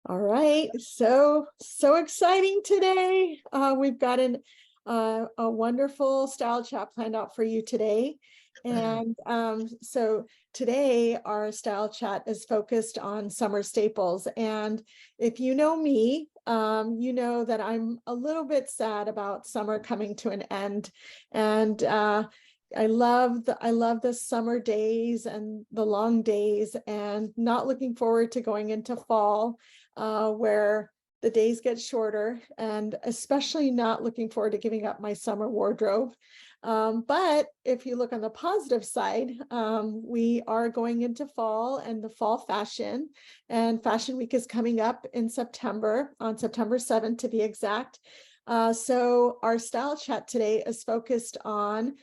All right, so exciting today. We've got a wonderful style chat planned out for you today. And so today our style chat is focused on summer staples. And if you know me, you know that I'm a little bit sad about summer coming to an end. And I love the summer days and the long days, and not looking forward to going into fall, where the days get shorter, and especially not looking forward to giving up my summer wardrobe. But if you look on the positive side, we are going into fall and the fall fashion, and Fashion Week is coming up in September, on September 7th to be exact. So our style chat today is focused on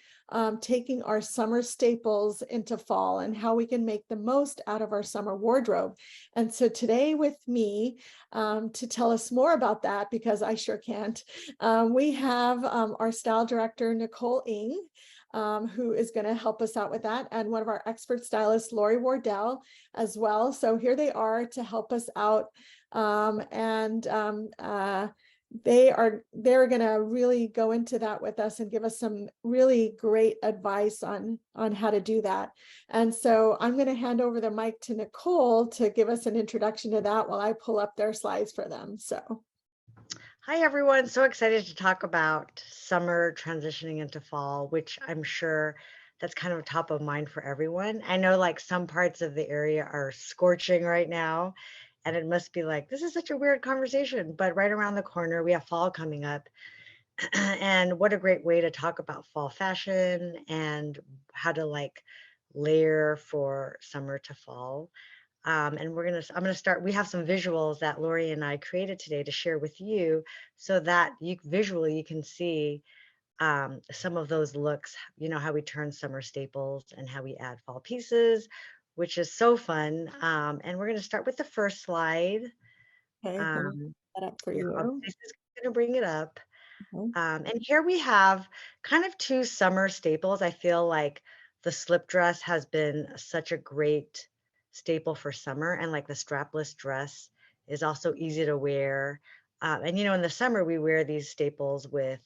taking our summer staples into fall and how we can make the most out of our summer wardrobe. And so today with me, to tell us more about that, because I sure can't, we have our style director, Nicole Ng, who is going to help us out with that, and one of our expert stylists, Lori Wardell, as well. So here they are to help us out. They're going to really go into that with us and give us some really great advice on how to do that. And so I'm going to hand over the mic to Nicole to give us an introduction to that while I pull up their slides for them. So Hi, everyone. So excited to talk about summer transitioning into fall, which I'm sure that's kind of top of mind for everyone. I know like some parts of the area are scorching right now, and it must be like, this is such a weird conversation, but right around the corner, we have fall coming up. And what a great way to talk about fall fashion and how to like layer for summer to fall. And I'm gonna start. We have some visuals that Lori and I created today to share with you, so that you visually you can see some of those looks. You know how we turn summer staples and how we add fall pieces, which is so fun. And we're gonna start with the first slide. okay, let me Um, set that up for yeah, you. this is gonna bring it up. Okay. And here we have kind of two summer staples. I feel like the slip dress has been such a great staple for summer, and like the strapless dress is also easy to wear. And in the summer we wear these staples with,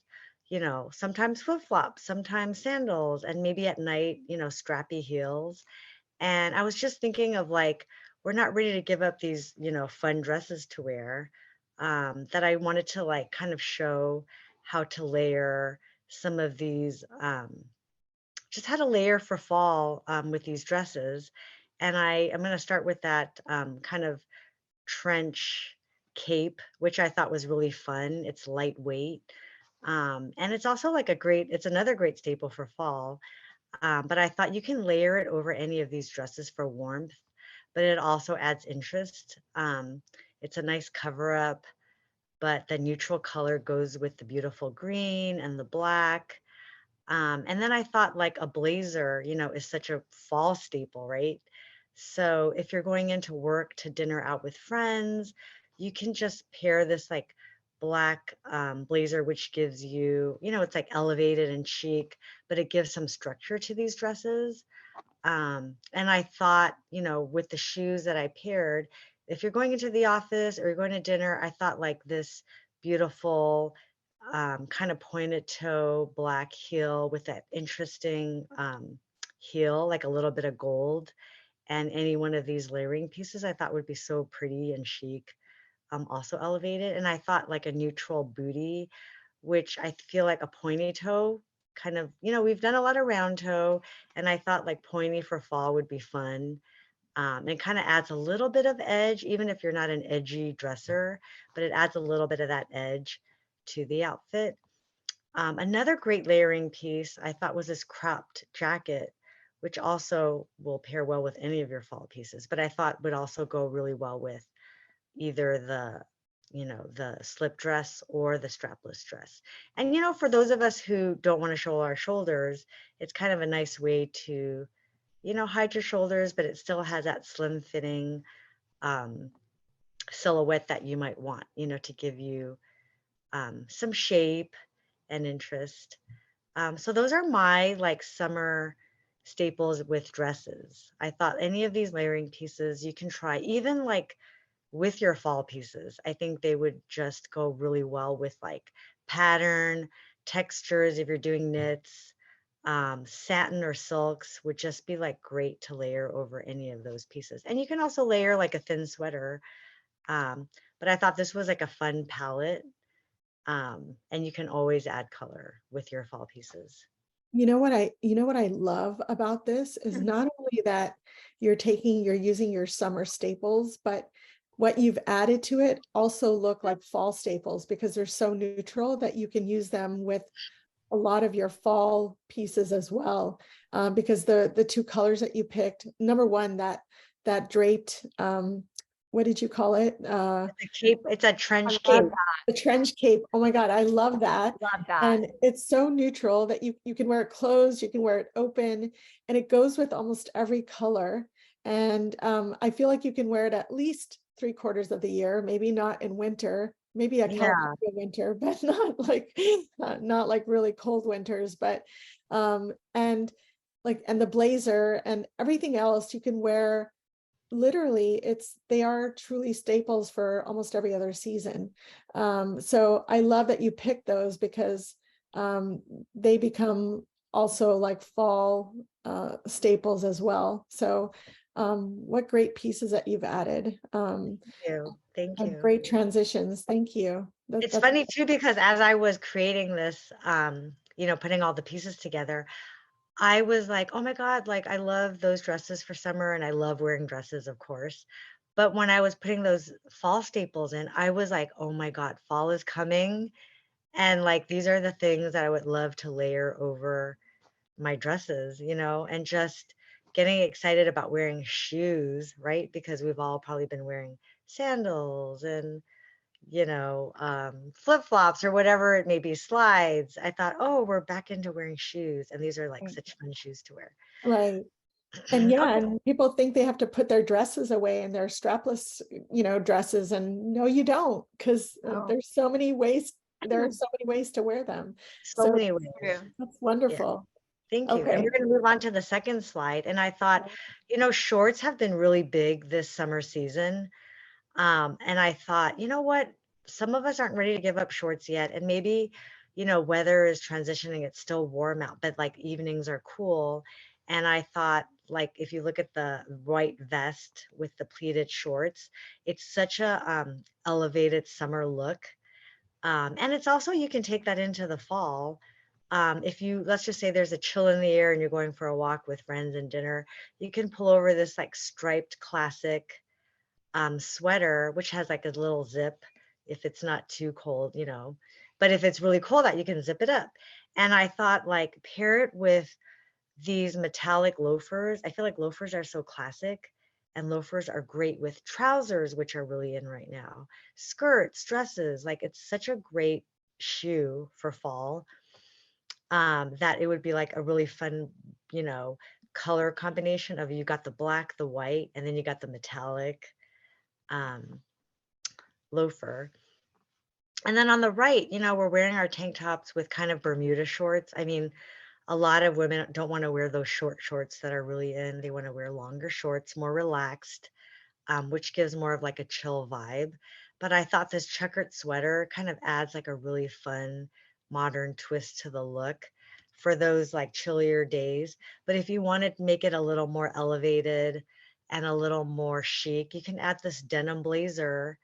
sometimes flip flops, sometimes sandals, and maybe at night, strappy heels. And I was just thinking of like, we're not ready to give up these, fun dresses to wear. That I wanted to like kind of show how to layer some of these, just how to layer for fall with these dresses. And I am going to start with that kind of trench cape, which I thought was really fun. It's lightweight. And it's also like it's another great staple for fall. But I thought you can layer it over any of these dresses for warmth, but it also adds interest. It's a nice cover up, but the neutral color goes with the beautiful green and the black. And then I thought like a blazer, is such a fall staple, right? So if you're going into work, to dinner, out with friends, you can just pair this like black blazer, which gives you, it's like elevated and chic, but it gives some structure to these dresses. And I thought, with the shoes that I paired, if you're going into the office or you're going to dinner, I thought like this beautiful kind of pointed toe black heel with that interesting heel, like a little bit of gold. And any one of these layering pieces I thought would be so pretty and chic, also elevated. And I thought like a neutral booty, which I feel like a pointy toe kind of, we've done a lot of round toe, and I thought like pointy for fall would be fun. And kind of adds a little bit of edge, even if you're not an edgy dresser, but it adds a little bit of that edge to the outfit. Another great layering piece I thought was this cropped jacket, which also will pair well with any of your fall pieces, but I thought would also go really well with either the slip dress or the strapless dress. And for those of us who don't want to show our shoulders, it's kind of a nice way to, hide your shoulders, but it still has that slim fitting um, silhouette that you might want, to give you some shape and interest. So those are my like summer staples with dresses. I thought any of these layering pieces you can try, even like with your fall pieces. I think they would just go really well with like pattern, textures if you're doing knits. Satin or silks would just be like great to layer over any of those pieces. And you can also layer like a thin sweater. Um, but I thought this was like a fun palette. And you can always add color with your fall pieces. You know what I love about this is not only that you're using your summer staples, but what you've added to it also look like fall staples because they're so neutral that you can use them with a lot of your fall pieces as well. Because the two colors that you picked, number one, that draped, what did you call it? The cape, it's a I trench love cape. The trench cape. Oh my God, I love that. Love that. And it's so neutral that you can wear it closed, you can wear it open, and it goes with almost every color. And I feel like you can wear it at least 3/4 of the year, maybe not in winter, maybe a Yeah. California winter, but not like really cold winters. But and and the blazer and everything else you can wear literally they are truly staples for almost every other season. So I love that you picked those because they become also like fall staples as well. So what great pieces that you've added. Thank And you. great transitions. Thank you. It's That's funny too, because as I was creating this, putting all the pieces together, I was like, oh my God, like I love those dresses for summer and I love wearing dresses, of course. But when I was putting those fall staples in, I was like, oh my God, fall is coming. And like these are the things that I would love to layer over my dresses, and just getting excited about wearing shoes, right? Because we've all probably been wearing sandals and flip-flops or whatever it may be, slides. I thought, oh, we're back into wearing shoes. And these are like right. such fun shoes to wear. Right. And yeah, Okay. and people think they have to put their dresses away and their strapless, dresses, and no, you don't, because Oh. there's so many ways. There are so many ways to wear them. So So many ways. True. that's Yeah. wonderful. Thank you. And Okay. we're going to move on to the second slide. And I thought, shorts have been really big this summer season. And I thought, you know what? Some of us aren't ready to give up shorts yet. And maybe, weather is transitioning. It's still warm out, but like evenings are cool. And I thought, like, if you look at the white vest with the pleated shorts, it's such a elevated summer look. And it's also, you can take that into the fall. If you, let's just say there's a chill in the air and you're going for a walk with friends and dinner, you can pull over this like striped classic sweater, which has like a little zip if it's not too cold. But if it's really cold out, you can zip it up. And I thought, like, pair it with these metallic loafers. I feel like loafers are so classic, and loafers are great with trousers, which are really in right now, skirts, dresses. Like, it's such a great shoe for fall, that it would be like a really fun, you know, color combination of, you got the black, the white, and then you got the metallic um, loafer. And then on the right, we're wearing our tank tops with kind of Bermuda shorts. I mean, a lot of women don't want to wear those short shorts that are really in. They want to wear longer shorts, more relaxed, which gives more of like a chill vibe. But I thought this checkered sweater kind of adds like a really fun modern twist to the look for those like chillier days. But if you want to make it a little more elevated and a little more chic, you can add this denim blazer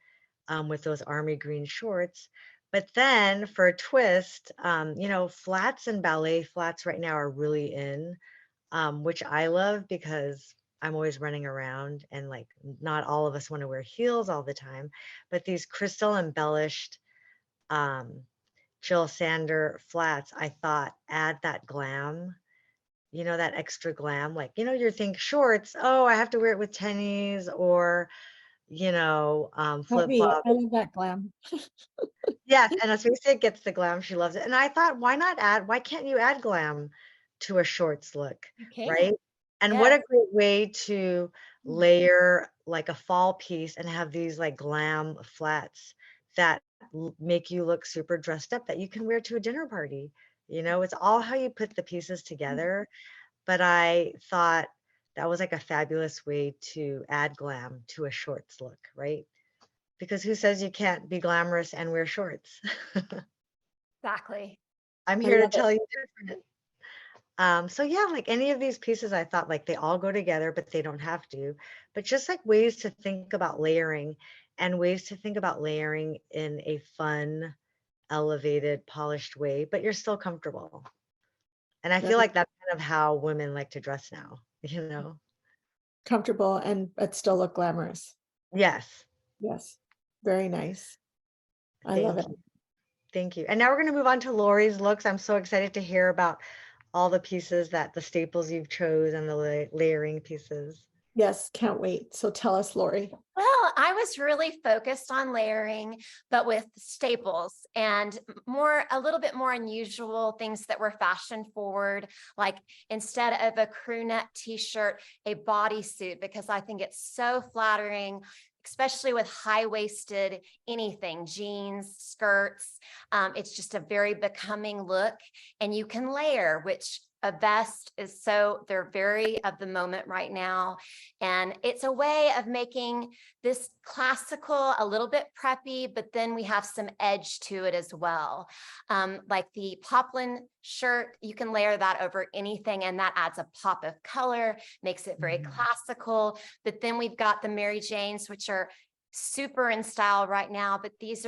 with those army green shorts. But then for a twist, flats and ballet flats right now are really in, which I love because I'm always running around and like not all of us want to wear heels all the time. But these crystal embellished um, Jill Sander flats, I thought add that glam, that extra glam. Like, you think shorts, oh, I have to wear it with tennies or, Not flip me. flop. I love that glam. Yes, and Asmisa gets the glam, she loves it, and I thought, why can't you add glam to a shorts look, You can. right? And what Yes. a great way to layer, like, a fall piece and have these, like, glam flats that make you look super dressed up that you can wear to a dinner party, It's all how you put the pieces together, but I thought that was, like, a fabulous way to add glam to a shorts look, right? because who says you can't be glamorous and wear shorts? Exactly. I'm I here to love it. tell you different. So yeah, like any of these pieces, I thought like they all go together, but they don't have to. But just like ways to think about layering and ways to think about layering in a fun, elevated, polished way, but you're still comfortable. And I feel Very like that's kind of how women like to dress now, you know? comfortable and but still look glamorous. Yes. Yes. Very nice. I love Thank it. you. Thank you. And now we're going to move on to Lori's looks. I'm so excited to hear about all the pieces that the staples you've chose and the layering pieces. Yes, can't wait. So tell us, Lori. Well, I was really focused on layering, but with staples and a little bit more unusual things that were fashion forward, like instead of a crew neck t-shirt, a bodysuit, because I think it's so flattering, especially with high-waisted anything, jeans, skirts. It's just a very becoming look, and you can layer, which a vest is they're very of the moment right now. And it's a way of making this classical, a little bit preppy, but then we have some edge to it as well. Like the poplin shirt, you can layer that over anything and that adds a pop of color, makes it very classical. But then we've got the Mary Janes, which are super in style right now, but these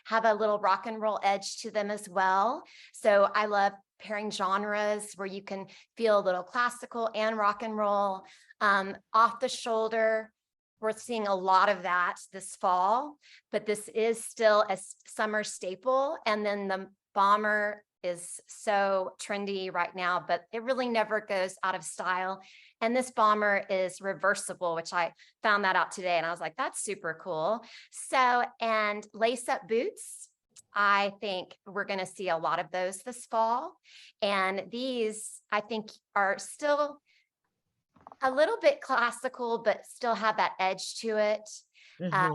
have a little rock and roll edge to them as well. So I love pairing genres where you can feel a little classical and rock and roll. Off the shoulder, we're seeing a lot of that this fall, but this is still a summer staple. And then the bomber is so trendy right now, but it really never goes out of style. And this bomber is reversible, which I found that out today. And I was like, that's super cool. So, and lace up boots, I think we're going to see a lot of those this fall. And these, I think, are still a little bit classical, but still have that edge to it. I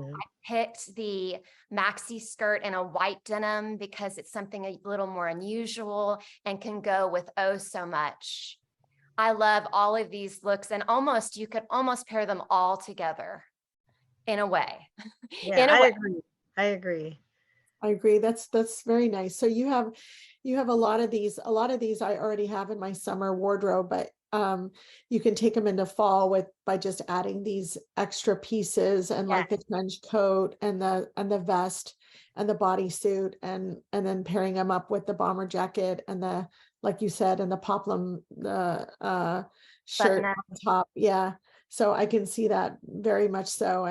picked the maxi skirt in a white denim because it's something a little more unusual and can go with oh so much. I love all of these looks, and you could almost pair them all together in a way. Yeah, In a I way. agree. I agree. I agree. That's very nice. So you have a lot of these. A lot of these I already have in my summer wardrobe, but you can take them into fall by just adding these extra pieces and like the trench coat and the vest and the bodysuit and then pairing them up with the bomber jacket and the, like you said, and the poplin shirt on top. Yeah. So I can see that very much so.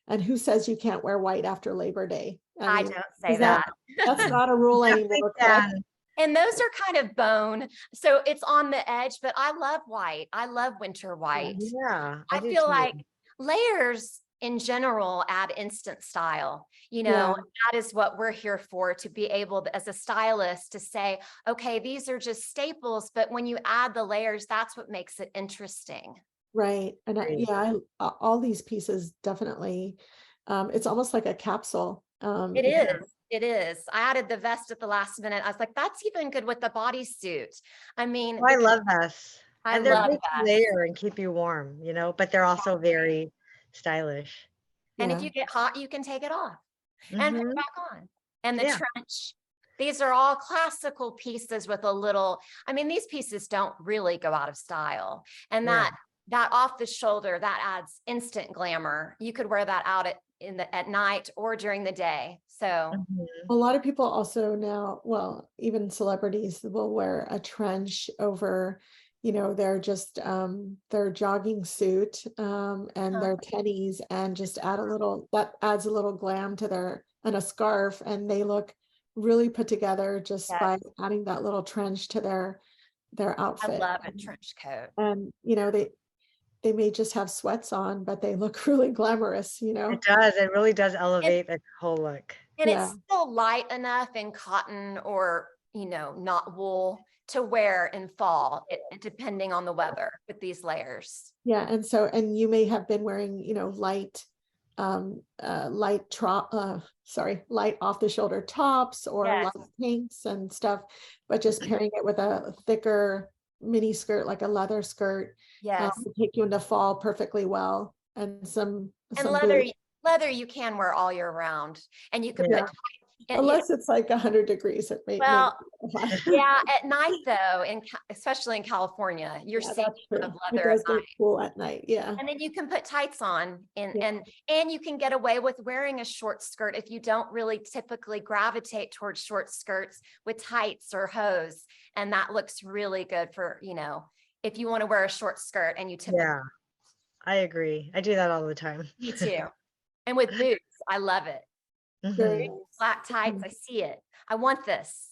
And who says you can't wear white after Labor Day? I mean, don't say that. That's not a rule anymore. Correct? And those are kind of bone. So it's on the edge, but I love white. I love winter white. Yeah. I feel like layers in general add instant style. That is what we're here for, to be able to, as a stylist, to say, okay, these are just staples, but when you add the layers, that's what makes it interesting. Right. And all these pieces definitely, it's almost like a capsule. It is. It is. I added the vest at the last minute. I was like, that's even good with the bodysuit. I mean, I love vests. I And they're love great to that. layer and keep you warm, but they're also very stylish. And if Yeah. you get hot, you can take it off and put it back on. And the Yeah. trench, these are all classical pieces with these pieces don't really go out of style. And that off the shoulder, that adds instant glamour. You could wear that out at night or during the day. So A lot of people also now, well, even celebrities will wear a trench over, their their jogging suit and their tennies, and just that adds a little glam to and a scarf, and they look really put together just by adding that little trench to their outfit. I love a trench coat. And they may just have sweats on, but they look really glamorous. It does. It really does elevate the whole look. And it's still light enough in cotton or, not wool to wear in fall, depending on the weather with these layers. Yeah. And you may have been wearing, light off the shoulder tops or light pinks and stuff, but just pairing it with a thicker mini skirt, like a leather skirt, Yes. to take you into fall perfectly well. And leather leather you can wear all year round, and you could Yeah. put, and, Unless it's like 100 degrees, it may. well, yeah, at night though, especially in California, you're Yeah, seeing that's true. of It leather at does get night. cool at night. Yeah. And then you can put tights on, and Yeah. and you can get away with wearing a short skirt if you don't really typically gravitate towards short skirts with tights or hose. And that looks really good for, if you want to wear a short skirt and you typically. Yeah, I agree. I do that all the time. Me too. And with boots, I love it. Very Mhm, Black tights, I see it. I want this.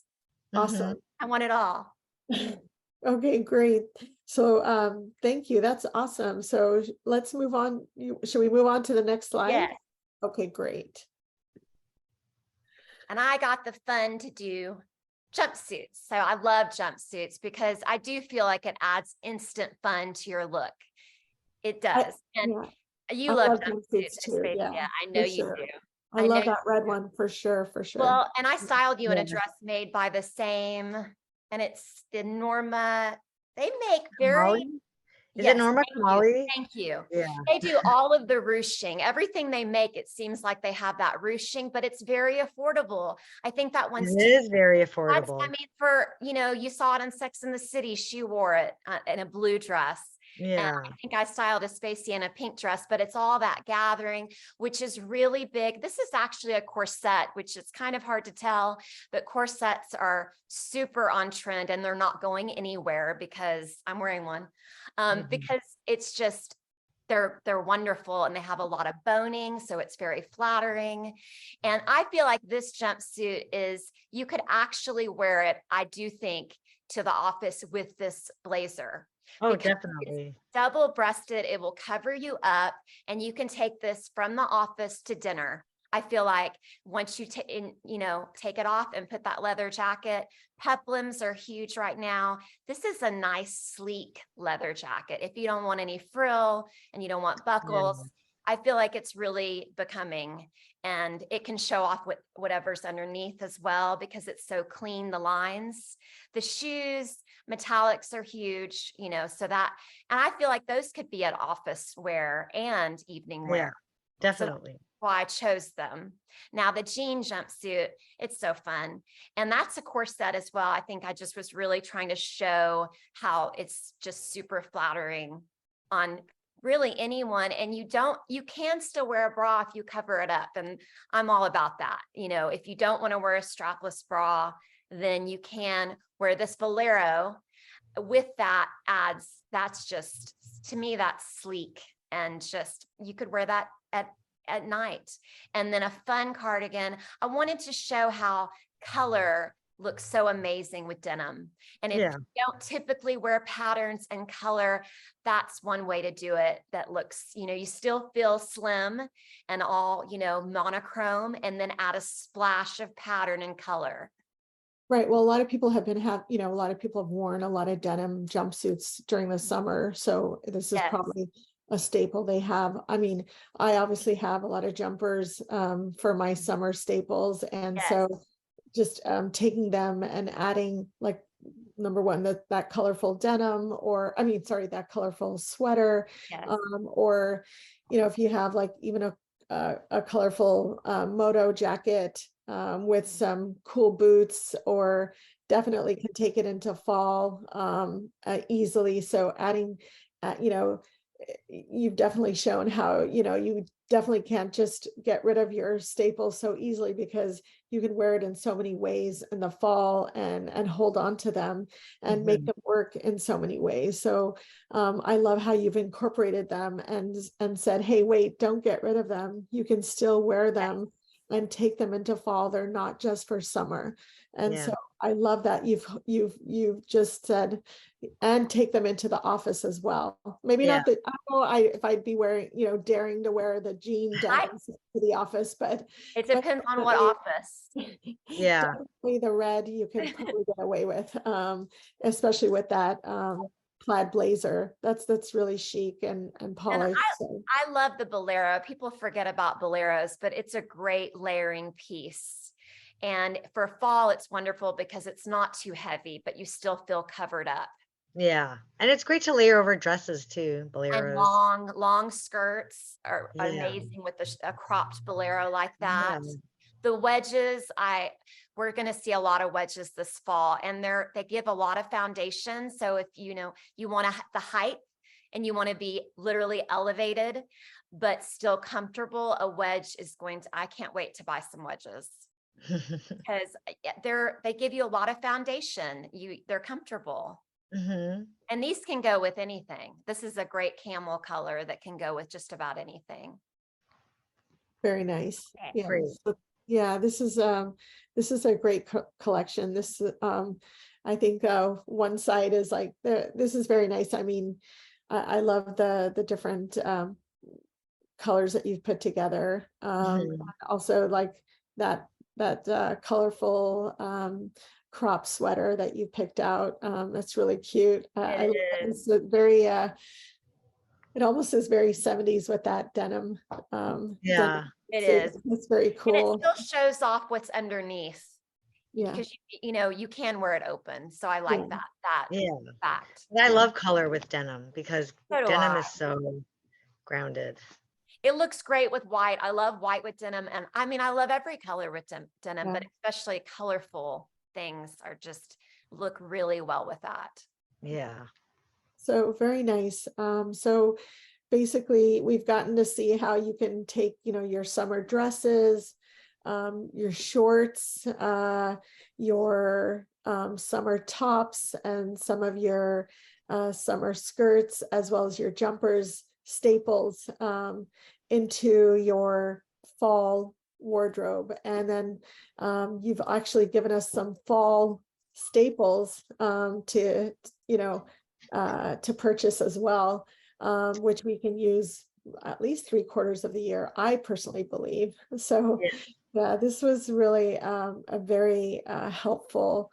mhm. awesome. I want it all. Okay, great. So thank you. That's awesome. So let's move on. Should we move on to the next slide? Yes. Okay, great. And I got the fun to do jumpsuits. So I love jumpsuits because I do feel like it adds instant fun to your look. It does. And Yeah, you I love love jumpsuits, jumpsuits too. Yeah, Aspasia. I know for you sure. do. I know love you that red do. one for sure, for sure. Well, and I styled you in a Yeah. dress made by the same, and it's the Norma. They make very, Molly? Is yes, it Norma thank you. Kamali? Thank you. Yeah. They do all of the ruching. Everything they make, it seems like they have that ruching, but it's very affordable. I think that one's It is very That's, affordable. I mean, for, you saw it on Sex and the City. She wore it in a blue dress. And Yeah. I think I styled Aspasia in a pink dress, but it's all that gathering, which is really big. This is actually a corset, which is kind of hard to tell, but corsets are super on trend and they're not going anywhere because I'm wearing one. Mhm. Because it's just, they're wonderful and they have a lot of boning, so it's very flattering. And I feel like this jumpsuit is, you could actually wear it, I do think, to the office with this blazer. Oh, Because definitely. double-breasted, it will cover you up, and you can take this from the office to dinner. I feel like once you take it off and put that leather jacket, peplums are huge right now. This is a nice, sleek leather jacket. If you don't want any frill and you don't want buckles, I feel like it's really becoming, and it can show off whatever's underneath as well because it's so clean, the lines. The shoes, metallics are huge, so that, and I feel like those could be at office wear and evening wear. Yeah, definitely. Why I chose them. Now the jean jumpsuit, it's so fun. And that's a corset as well. I think I just was really trying to show how it's just super flattering on really anyone. And you can still wear a bra if you cover it up. And I'm all about that. If you don't want to wear a strapless bra, then you can wear this bolero with that that's just, to me, that's sleek. And just, you could wear that at night. And then a fun cardigan. I wanted to show how color looks so amazing with denim. And if you don't typically wear patterns and color, that's one way to do it that looks, you still feel slim and all, monochrome, and then add a splash of pattern and color. Right. Well, a lot of people have a lot of people have worn a lot of denim jumpsuits during the summer. So this is probably a staple they have. I mean, I obviously have a lot of jumpers for my summer staples. And so just taking them and adding, like, number one, that colorful denim, that colorful sweater, or, if you have like even a colorful moto jacket with some cool boots, or definitely can take it into fall easily. So adding, you've definitely shown how, you definitely can't just get rid of your staples so easily, because you can wear it in so many ways in the fall and hold on to them and make them work in so many ways. So I love how you've incorporated them and said, hey, wait, don't get rid of them. You can still wear them and take them into fall. They're not just for summer. And so I love that you've just said, and take them into the office as well. Maybe not I don't know if I'd be wearing, daring to wear the jean denim to the office, but it depends on what office. Yeah, definitely the red you can probably get away with, especially with that plaid blazer. That's really chic and polished. I love the bolero. People forget about boleros, but it's a great layering piece. And for fall, it's wonderful because it's not too heavy, but you still feel covered up. Yeah. And it's great to layer over dresses too, And boleros. long skirts are Yeah. amazing with a cropped bolero like that. Yeah. The wedges, we're going to see a lot of wedges this fall, and they give a lot of foundation. So if you know you want the height and you want to be literally elevated but still comfortable, a wedge is I can't wait to buy some wedges because they give you a lot of foundation. They're comfortable. Hmm. And these can go with anything. This is a great camel color that can go with just about anything. Very nice. Okay. Yeah. Great. So, yeah, this is a great collection. This I think one side is like this is very nice. I mean, I love the different colors that you've put together. Mhm. Also like that colorful crop sweater that you picked out. That's really cute. I love that. It's a very it almost is very 70s with that denim. Yeah. It is. It's very And it cool. still shows off what's underneath Yeah. because you can wear it open. So I like Yeah. that Yeah. fact. And I love color with denim because So do denim I. is so grounded. It looks great with white. I love white with denim. And I mean, I love every color with denim, Yeah. but especially colorful things look really well with that. Yeah. So very nice. So basically we've gotten to see how you can take, your summer dresses, your shorts, your summer tops, and some of your summer skirts, as well as your jumpers, staples, into your fall wardrobe. And then you've actually given us some fall staples to purchase as well, which we can use at least 3/4 of the year, I personally believe. So Yeah. yeah, this was really a very helpful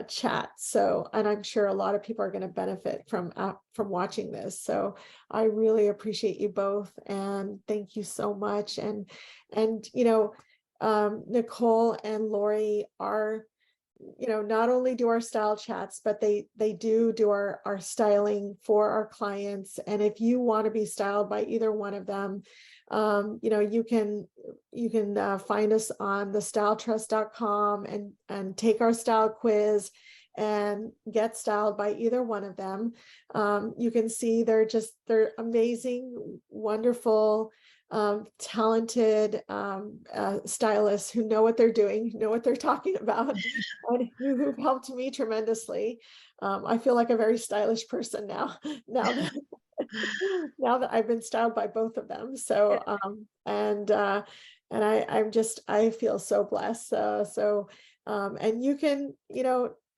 chat. So, and I'm sure a lot of people are going to benefit from watching this. So I really appreciate you both, and thank you so much. And Nicole and Lori are, not only do our style chats, but they do our styling for our clients. And if you want to be styled by either one of them, you can find us on thestyletrust.com and take our style quiz and get styled by either one of them. You can see they're amazing, wonderful, talented stylists who know what they're doing, know what they're talking about, and who've helped me tremendously. I feel like a very stylish person now, now that now that I've been styled by both of them. So and I feel so blessed. And you can,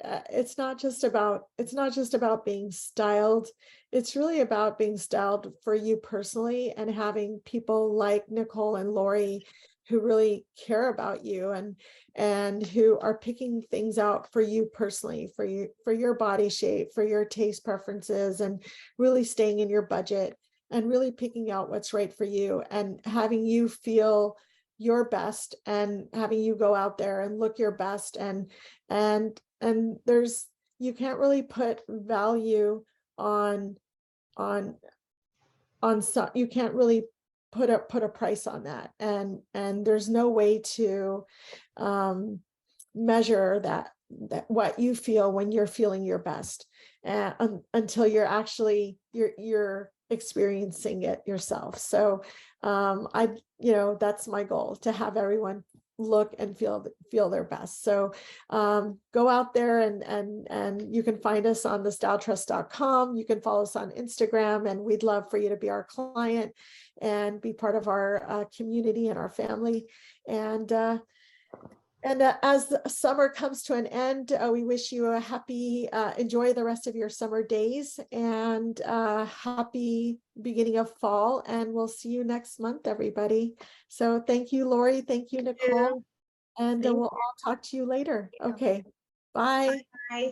it's not just about being styled. It's really about being styled for you personally, and having people like Nicole and Lori who really care about you and who are picking things out for you personally, for your body shape, for your taste preferences, and really staying in your budget and really picking out what's right for you and having you feel your best and having you go out there and look your best. And you can't really put value on some, you can't really put a price on that. And there's no way to measure that what you feel when you're feeling your best, until you're experiencing it yourself. So that's my goal, to have everyone look and feel their best. So go out there and you can find us on thestyletrust.com. You can follow us on Instagram, and we'd love for you to be our client and be part of our community and our family. And as the summer comes to an end, we wish you a happy, enjoy the rest of your summer days, and happy beginning of fall. And we'll see you next month, everybody. So thank you, Lori. Thank you, Nicole. And Thank we'll all talk to you later. Okay. Bye. you.